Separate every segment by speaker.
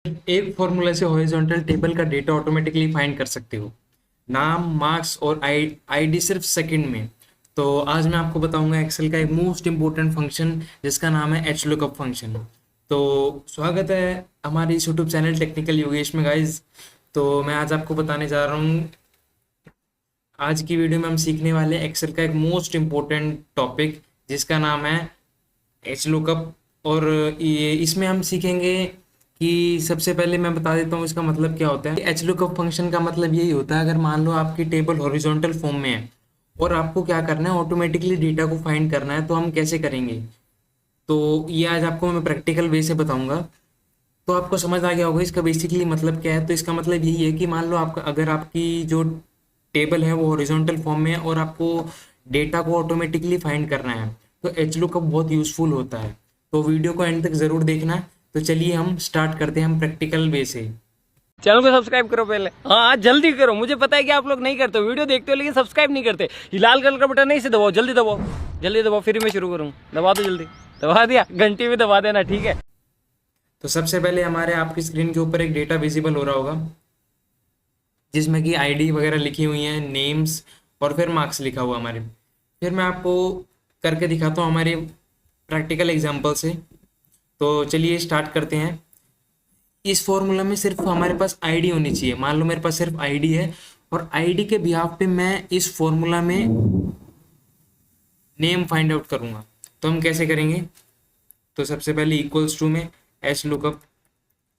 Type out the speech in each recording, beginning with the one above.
Speaker 1: एक फॉर्मूला से horizontal table का डेटा ऑटोमेटिकली फाइंड कर सकते हो। नाम, मार्क्स और आईडी सिर्फ सेकंड में। तो आज मैं आपको बताऊंगा एक्सेल का एक मोस्ट इंपॉर्टेंट फंक्शन जिसका नाम है एच लुकअप फंक्शन। तो स्वागत है हमारे इस यूट्यूब चैनल टेक्निकल योगेश में गाइज। तो मैं आज आपको बताने जा रहा हूँ, आज की वीडियो में हम सीखने वाले एक्सेल का एक मोस्ट इम्पोर्टेंट टॉपिक जिसका नाम है एच लुकअप। और ये इसमें हम सीखेंगे कि सबसे पहले मैं बता देता हूँ इसका मतलब क्या होता है। एच लुकअप फंक्शन का मतलब यही होता है, अगर मान लो आपकी टेबल हॉरिजॉन्टल फॉर्म में है और आपको क्या करना है, ऑटोमेटिकली डेटा को फाइंड करना है, तो हम कैसे करेंगे। तो ये आज आपको मैं प्रैक्टिकल वे से बताऊंगा, तो आपको समझ आ गया होगा इसका बेसिकली मतलब क्या है। तो इसका मतलब यही है कि मान लो आपका, अगर आपकी जो टेबल है वो हॉरिजॉन्टल फॉर्म में है और आपको डेटा को ऑटोमेटिकली फाइंड करना है, तो एच लुकअप बहुत यूजफुल होता है। तो वीडियो को एंड तक जरूर देखना। तो चलिए हम स्टार्ट करते हैं हम प्रैक्टिकल वे से।
Speaker 2: चैनल को सब्सक्राइब करो पहले। हाँ जल्दी करो, मुझे पता है कि आप लोग नहीं करते हो, वीडियो देखते हो लेकिन सब्सक्राइब नहीं करते। ये लाल कलर का बटन नहीं से दबाओ, जल्दी दबाओ, जल्दी दबाओ, फिर मैं शुरू करूँ। दबा दो जल्दी, दबा दिया, घंटी भी दबा देना, ठीक है।
Speaker 1: तो सबसे पहले हमारे आपकी स्क्रीन के ऊपर एक डेटा विजिबल हो रहा होगा जिसमें कि आईडी वगैरह लिखी हुई हैं, नेम्स और फिर मार्क्स लिखा हुआ हमारे। फिर मैं आपको करके दिखाता हूँ हमारे प्रैक्टिकल एग्जांपल से। तो चलिए स्टार्ट करते हैं। इस फॉर्मूला में सिर्फ हमारे पास आईडी होनी चाहिए। मान लो मेरे पास सिर्फ आईडी है और आईडी के बिहाफ पे मैं इस फॉर्मूला में नेम फाइंड आउट करूंगा। तो हम कैसे करेंगे, तो सबसे पहले इक्वल्स टू में एच लुकअप।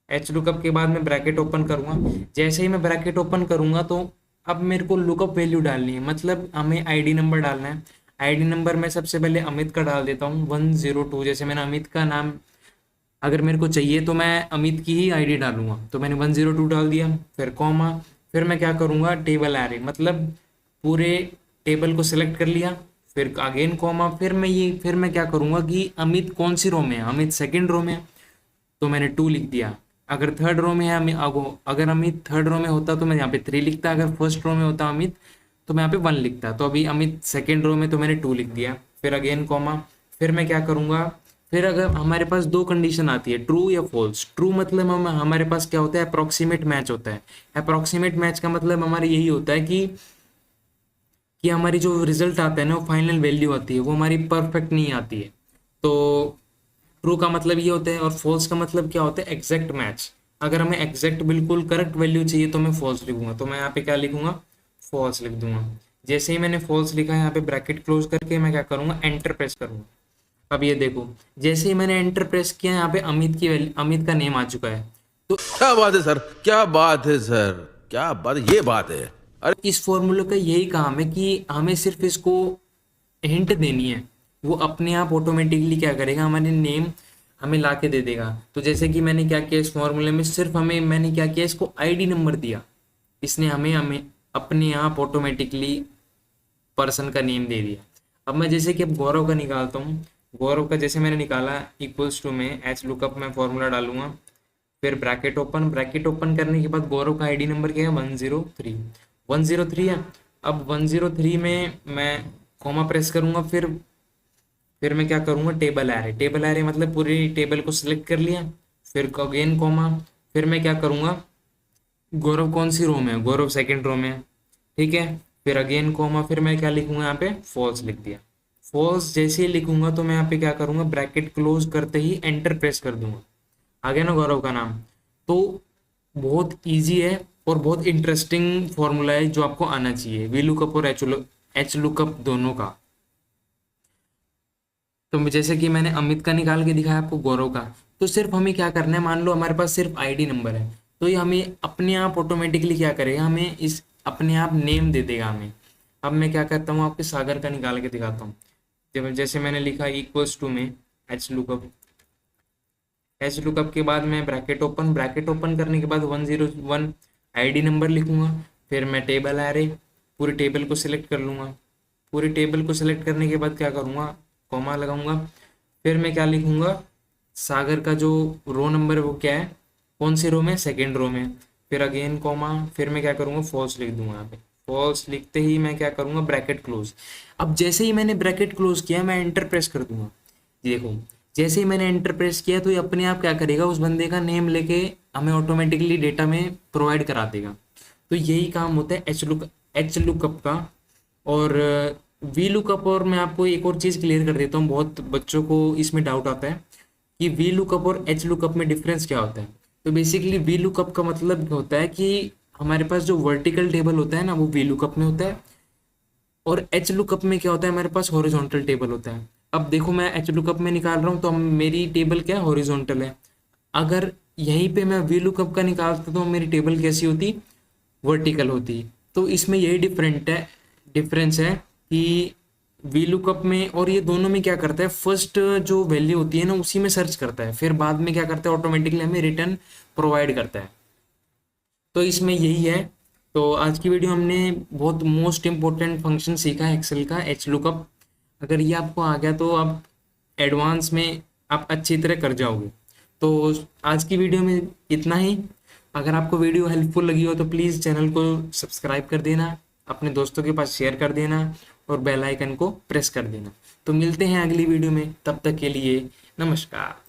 Speaker 1: एच लुकअप के बाद मैं ब्रैकेट ओपन करूंगा। जैसे ही मैं ब्रैकेट ओपन करूंगा तो अब मेरे को लुकअप वैल्यू डालनी है, मतलब हमें आईडी नंबर डालना है। आईडी नंबर मैं सबसे पहले अमित का डाल देता हूँ 102। जैसे मैंने अमित का नाम अगर मेरे को चाहिए तो मैं अमित की ही आईडी डालूंगा, तो मैंने 102 डाल दिया। फिर कॉमा, फिर मैं क्या करूंगा, टेबल एरे, मतलब पूरे टेबल को सिलेक्ट कर लिया। फिर अगेन कॉमा, फिर मैं क्या करूंगा कि अमित कौन सी रो में है, अमित सेकंड रो में है तो मैंने 2 लिख दिया। अगर थर्ड रो में है अगर अमित थर्ड रो में होता तो मैं यहाँ पे 3 लिखता। अगर फर्स्ट रो में होता अमित तो मैं यहाँ पे 1 लिखता। तो अभी अमित सेकंड रो में तो मैंने 2 लिख दिया। फिर अगेन कॉमा, फिर मैं क्या करूँगा, फिर अगर हमारे पास दो कंडीशन आती है, ट्रू या फॉल्स। ट्रू मतलब हमारे पास क्या होता है, अप्रोक्सीमेट मैच होता है। अप्रोक्सीमेट मैच का मतलब हमारे यही होता है कि हमारी जो रिजल्ट आता है ना, वो फाइनल वैल्यू आती है, वो हमारी परफेक्ट नहीं आती है। तो ट्रू का मतलब ये होता है और फॉल्स का मतलब क्या होता है, एग्जैक्ट मैच। अगर हमें एग्जैक्ट बिल्कुल करेक्ट वैल्यू चाहिए तो मैं फॉल्स लिखूंगा। तो मैं यहाँ पे क्या लिखूंगा, फॉल्स लिख दूंगा। जैसे ही मैंने फॉल्स लिखा है, यहाँ पे ब्रैकेट क्लोज करके मैं क्या करूंगा, एंटर प्रेस करूंगा। अब ये देखो, जैसे ही मैंने एंटर प्रेस किया, यहाँ पे अमित का नेम आ चुका है। तो
Speaker 3: क्या बात है सर, क्या बात है सर, क्या बात है, ये बात है। अरे
Speaker 1: इस फॉर्मूले का यही काम है कि हमें सिर्फ इसको हिंट देनी है, वो अपने आप ऑटोमेटिकली क्या करेगा, हमारे नेम हमें ला के दे देगा। तो जैसे कि मैंने क्या किया, इस फॉर्मूले में सिर्फ मैंने क्या किया, इसको आईडी नंबर दिया, इसने हमें हमें अपने आप ऑटोमेटिकली पर्सन का नेम दे दिया। अब मैं जैसे कि अब गौरव का निकालता हूँ। गौरव का जैसे मैंने निकाला, इक्वल्स टू में एच लुकअप में फॉर्मूला डालूंगा। फिर ब्रैकेट ओपन करने के बाद गौरव का आईडी नंबर क्या है, 103 है। अब 103 में मैं कॉमा प्रेस करूंगा। फिर मैं क्या करूंगा, टेबल एरे मतलब पूरी टेबल को सिलेक्ट कर लिया। फिर अगेन कॉमा, फिर मैं क्या करूंगा, गौरव कौन सी रो में है, गौरव सेकंड रो में है, ठीक है। फिर अगेन कॉमा, फिर मैं क्या लिखूंगा, यहाँ पे फॉल्स लिख दिया। फॉल्स जैसे ही लिखूंगा तो मैं यहाँ पे क्या करूंगा, ब्रैकेट क्लोज करते ही एंटर प्रेस कर दूंगा। आ गया ना गौरव का नाम। तो बहुत इजी है और बहुत इंटरेस्टिंग फॉर्मूला है जो आपको आना चाहिए, वी लुकअप और एच लुकअप दोनों का। तो जैसे कि मैंने अमित का निकाल के दिखाया आपको, गौरव का। तो सिर्फ हमें क्या करना है, मान लो हमारे पास सिर्फ आईडी नंबर है, तो ये हमें अपने आप ऑटोमेटिकली क्या करेगा, हमें इस अपने आप नेम दे देगा हमें। अब मैं क्या करता हूँ, आपके सागर का निकाल के दिखाता हूँ। जैसे मैंने लिखा इक्वल्स टू में एच लुकअप के बाद मैं ब्रैकेट ओपन करने के बाद 101 आईडी नंबर लिखूंगा। फिर मैं टेबल एरे, पूरी टेबल को सिलेक्ट कर लूंगा। पूरी टेबल को सिलेक्ट करने के बाद क्या करूंगा, कॉमा लगाऊंगा। फिर मैं क्या लिखूंगा, सागर का जो रो नंबर है वो क्या है, कौन सी रो में, सेकेंड रो में। फिर अगेन कॉमा, फिर मैं क्या करूंगा, फॉल्स लिख दूंगा। यहाँ पे फॉल्स लिखते ही मैं क्या करूंगा, ब्रैकेट क्लोज। अब जैसे ही मैंने ब्रैकेट क्लोज किया, मैं एंटर प्रेस कर दूंगा। ये देखो, जैसे ही मैंने एंटर प्रेस किया तो ये अपने आप क्या करेगा, उस बंदे का नेम लेके हमें ऑटोमेटिकली डेटा में प्रोवाइड करा देगा। तो यही काम होता है एच लुकअप का। और वी लुकअप, और मैं आपको एक और चीज़ क्लियर कर देता हूँ, बहुत बच्चों को इसमें डाउट आता है कि वी लुकअप और एच लुकअप में डिफरेंस क्या होता है। तो बेसिकली वी लुकअप का मतलब होता है कि हमारे पास जो वर्टिकल टेबल होता है ना, वो वी लुकअप में होता है, और एच लुकअप में क्या होता है, हमारे पास हॉरिजॉन्टल टेबल होता है। अब देखो मैं एच लुकअप में निकाल रहा हूँ तो मेरी टेबल क्या है, हॉरिजॉन्टल है। अगर यहीं पे मैं वी लुकअप का निकालता तो मेरी टेबल कैसी होती, वर्टिकल होती। तो इसमें यही डिफरेंस है कि वी लुकअप में और ये दोनों में क्या करता है, फर्स्ट जो वैल्यू होती है ना उसी में सर्च करता है, फिर बाद में क्या करता है, ऑटोमेटिकली हमें रिटर्न प्रोवाइड करता है। तो इसमें यही है। तो आज की वीडियो हमने बहुत मोस्ट इम्पोर्टेंट फंक्शन सीखा है एक्सेल का, एच लुकअप। अगर ये आपको आ गया तो आप एडवांस में आप अच्छी तरह कर जाओगे। तो आज की वीडियो में इतना ही। अगर आपको वीडियो हेल्पफुल लगी हो तो प्लीज़ चैनल को सब्सक्राइब कर देना, अपने दोस्तों के पास शेयर कर देना और बेल आइकन को प्रेस कर देना। तो मिलते हैं अगली वीडियो में, तब तक के लिए नमस्कार।